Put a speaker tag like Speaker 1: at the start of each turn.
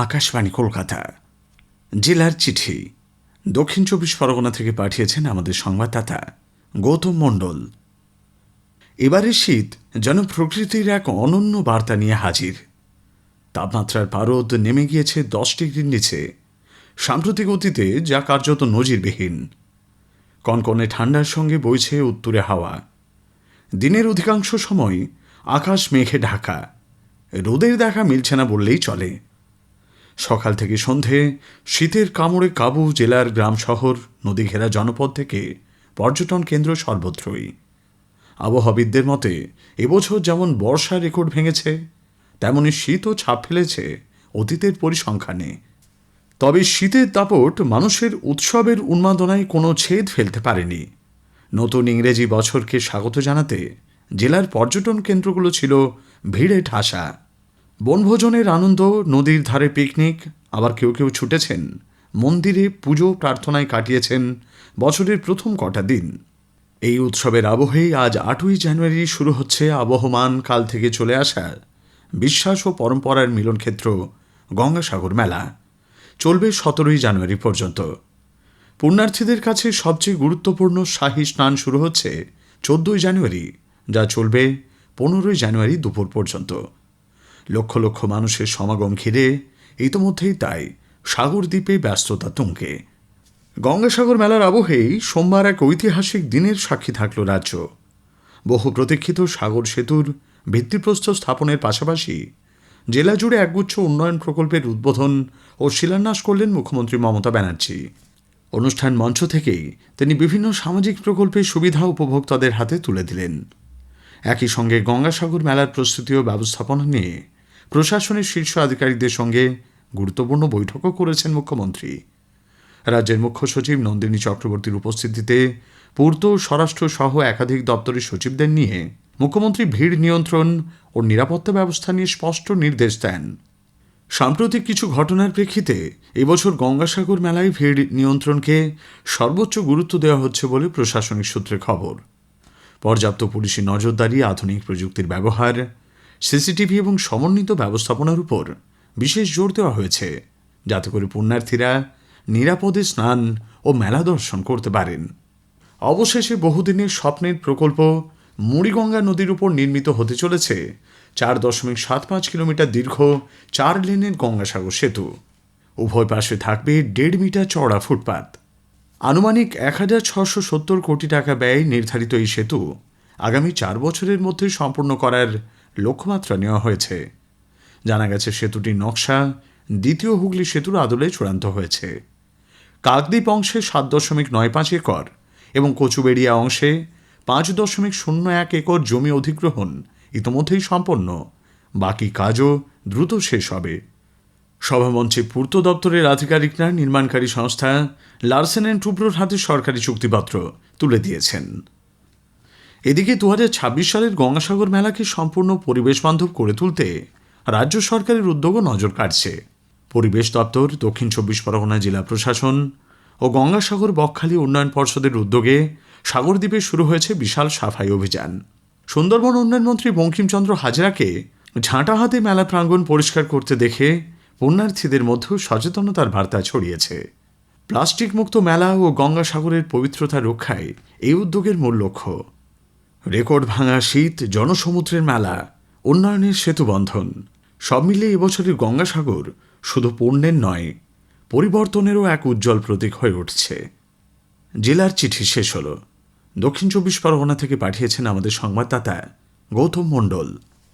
Speaker 1: আকাশবাণী কলকাতা জেলার চিঠি দক্ষিণ ২৪ পরগনা থেকে পাঠিয়েছেন আমাদের সংবাদদাতা গৌতম মণ্ডল। এবারের শীত যেন প্রকৃতির এক অনন্য বার্তা নিয়ে হাজির। তাপমাত্রার পারদ নেমে গিয়েছে ১০ ডিগ্রির নিচে, সাম্প্রতিক অতীতে যা কার্যত নজিরবিহীন। কনকনে ঠান্ডার সঙ্গে বইছে উত্তুরে হাওয়া। দিনের অধিকাংশ সময় আকাশ মেঘে ঢাকা, রোদের দেখা মিলছে না বললেই চলে। সকাল থেকে সন্ধে শীতের কামড়ে কাবু জেলার গ্রাম শহর, নদী ঘেরা জনপদ থেকে পর্যটন কেন্দ্র সর্বত্রই। আবহাওয়াবিদদের মতে এবছর যেমন বর্ষা রেকর্ড ভেঙেছে, তেমনি শীতও ছাপ ফেলেছে অতীতের পরিসংখ্যানে। তবে শীতের দাপট মানুষের উৎসবের উন্মাদনায় কোনো ছেদ ফেলতে পারেনি। নতুন ইংরেজি বছরকে স্বাগত জানাতে জেলার পর্যটন কেন্দ্রগুলো ছিল ভিড়ে ঠাসা। বনভোজনের আনন্দ, নদীর ধারে পিকনিক, আবার কেউ কেউ ছুটেছেন মন্দিরে পুজো প্রার্থনায় কাটিয়েছেন বছরের প্রথম কটা দিন। এই উৎসবের আবহেই আজ ৮ই জানুয়ারি শুরু হচ্ছে আবহমান কাল থেকে চলে আসা বিশ্বাস ও পরম্পরার মিলনক্ষেত্র গঙ্গাসাগর মেলা। চলবে ১৭ই জানুয়ারি পর্যন্ত। পুণ্যার্থীদের কাছে সবচেয়ে গুরুত্বপূর্ণ শাহী স্নান শুরু হচ্ছে ১৪ই জানুয়ারি, যা চলবে ১৫ই জানুয়ারি দুপুর পর্যন্ত। লক্ষ লক্ষ মানুষের সমাগম ঘিরে ইতোমধ্যেই তাই সাগরদ্বীপে ব্যস্ততা তুঙ্গে। গঙ্গাসাগর মেলার আবহেই সোমবার এক ঐতিহাসিক দিনের সাক্ষী থাকল রাজ্য। বহু প্রতীক্ষিত সাগর সেতুর ভিত্তিপ্রস্তর স্থাপনের পাশাপাশি জেলা জুড়ে একগুচ্ছ উন্নয়ন প্রকল্পের উদ্বোধন ও শিলান্যাস করলেন মুখ্যমন্ত্রী মমতা ব্যানার্জি। অনুষ্ঠান মঞ্চ থেকেই তিনি বিভিন্ন সামাজিক প্রকল্পের সুবিধা উপভোক্তাদের হাতে তুলে দিলেন। একই সঙ্গে গঙ্গাসাগর মেলার প্রস্তুতি ও ব্যবস্থাপনা নিয়ে প্রশাসনের শীর্ষ আধিকারিকদের সঙ্গে গুরুত্বপূর্ণ বৈঠকও করেছেন মুখ্যমন্ত্রী। রাজ্যের মুখ্য সচিব নন্দিনী চক্রবর্তীর উপস্থিতিতে পূর্ত, স্বরাষ্ট্র সহ একাধিক দপ্তরের সচিবদের নিয়ে মুখ্যমন্ত্রী ভিড় নিয়ন্ত্রণ ও নিরাপত্তা ব্যবস্থা নিয়ে স্পষ্ট নির্দেশ দেন। সাম্প্রতিক কিছু ঘটনার প্রেক্ষিতে এবছর গঙ্গাসাগর মেলায় ভিড় নিয়ন্ত্রণকে সর্বোচ্চ গুরুত্ব দেওয়া হচ্ছে বলে প্রশাসনিক সূত্রে খবর। পর্যাপ্ত পুলিশি নজরদারি, আধুনিক প্রযুক্তির ব্যবহার, সিসিটিভি এবং সমন্বিত ব্যবস্থাপনার উপর বিশেষ জোর দেওয়া হয়েছে, যাতে করে পুণ্যার্থীরা নিরাপদে স্নান ও মেলা দর্শন করতে পারেন। অবশেষে বহুদিনের স্বপ্নের প্রকল্প মুড়িগঙ্গা নদীর উপর নির্মিত হতে চলেছে ৪.৭৫ কিলোমিটার দীর্ঘ ৪ লেনের গঙ্গাসাগর সেতু। উভয় পাশে থাকবে ১.৫ মিটার চওড়া ফুটপাত। আনুমানিক ১,৬৭০ কোটি টাকা ব্যয়ে নির্ধারিত এই সেতু আগামী ৪ বছরের মধ্যে সম্পূর্ণ করার লক্ষ্যমাত্রা নেওয়া হয়েছে। জানা গেছে সেতুটির নকশা দ্বিতীয় হুগলি সেতুর আদলে চূড়ান্ত হয়েছে। কাকদ্বীপ অংশে ৭.৯৫ একর এবং কচুবেড়িয়া অংশে ৫.০১ একর জমি অধিগ্রহণ ইতোমধ্যেই সম্পন্ন। বাকি কাজও দ্রুত শেষ হবে। সভামঞ্চে পূর্ত দপ্তরের আধিকারিকরা নির্মাণকারী সংস্থা লারসেন অ্যান্ড টুব্রোর হাতে সরকারি চুক্তিপত্র তুলে দিয়েছেন। এদিকে ২০২৬ সালের গঙ্গাসাগর মেলাকে সম্পূর্ণ পরিবেশ বান্ধব করে তুলতে রাজ্য সরকারের উদ্যোগও নজর কাটছে। পরিবেশ দপ্তর, দক্ষিণ ২৪ পরগনা জেলা প্রশাসন ও গঙ্গাসাগর বকখালি উন্নয়ন পর্ষদের উদ্যোগে সাগরদ্বীপে শুরু হয়েছে বিশাল সাফাই অভিযান। সুন্দরবন উন্নয়ন মন্ত্রী বঙ্কিমচন্দ্র হাজরাকে ঝাঁটা হাতে মেলা প্রাঙ্গণ পরিষ্কার করতে দেখে পুণ্যার্থীদের মধ্যেও সচেতনতার বার্তা ছড়িয়েছে। প্লাস্টিক মুক্ত মেলা ও গঙ্গাসাগরের পবিত্রতা রক্ষায় এই উদ্যোগের মূল লক্ষ্য। রেকর্ড ভাঙা শীত, জনসমুদ্রের মেলা, উন্নয়নের সেতুবন্ধন, সব মিলিয়ে এবছরের গঙ্গাসাগর শুধু পুণ্যের নয়, পরিবর্তনেরও এক উজ্জ্বল প্রতীক হয়ে উঠছে। জেলার চিঠি শেষ হল। দক্ষিণ ২৪ পরগনা থেকে পাঠিয়েছেন আমাদের সংবাদদাতা গৌতম মণ্ডল।